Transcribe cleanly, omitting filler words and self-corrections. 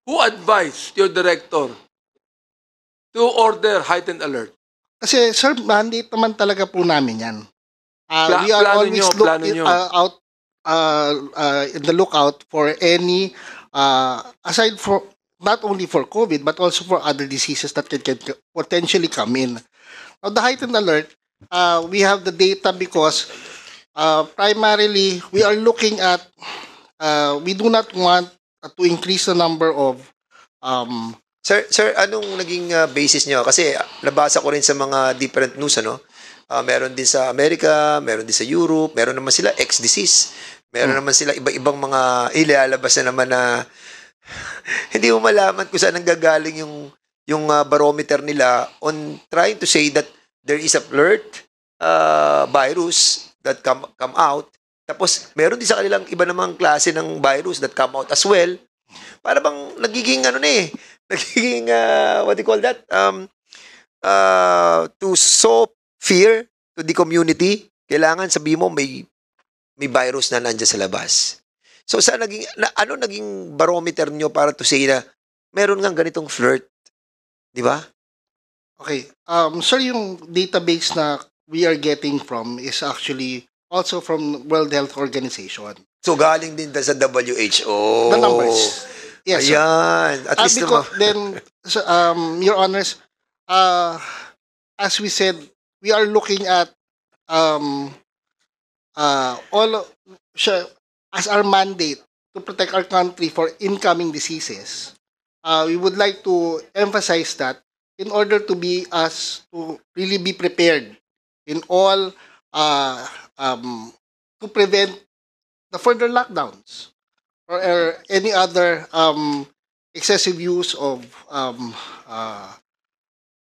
Who advised your director to order heightened alert? Kasi sir, mandate naman talaga po namin yan. We are Plano always nyo. out in the lookout for any, aside for, not only for COVID, but also for other diseases that can potentially come in. Now, the heightened alert, we have the data because primarily we are looking at, we do not want to increase the number of Sir, anong naging basis nyo? Kasi nabasa ko rin sa mga different news, ano? Meron din sa Amerika, meron din sa Europe, meron naman sila X-disease. Meron naman sila iba-ibang mga ilalabas na naman na hindi mo malaman kung saan nanggagaling yung barometer nila on trying to say that there is a flirt virus that come out. Tapos meron din sa kanilang iba namang klase ng virus that come out as well. Para bang nagiging nagiging what do you call that? To sow fear to the community, kailangan sabihin mo may virus na nandiyan sa labas. So ano naging barometer nyo para to say na meron nga ganitong flirt? Di ba? Okay. Sir, yung database na we are getting from is actually also from World Health Organization. So galing din sa WHO. The numbers. Yes, sir. Ayan. At least because then, Your Honors, as we said, we are looking at as our mandate to protect our country for incoming diseases. We would like to emphasize that in order to really be prepared in all to prevent the further lockdowns or any other excessive use of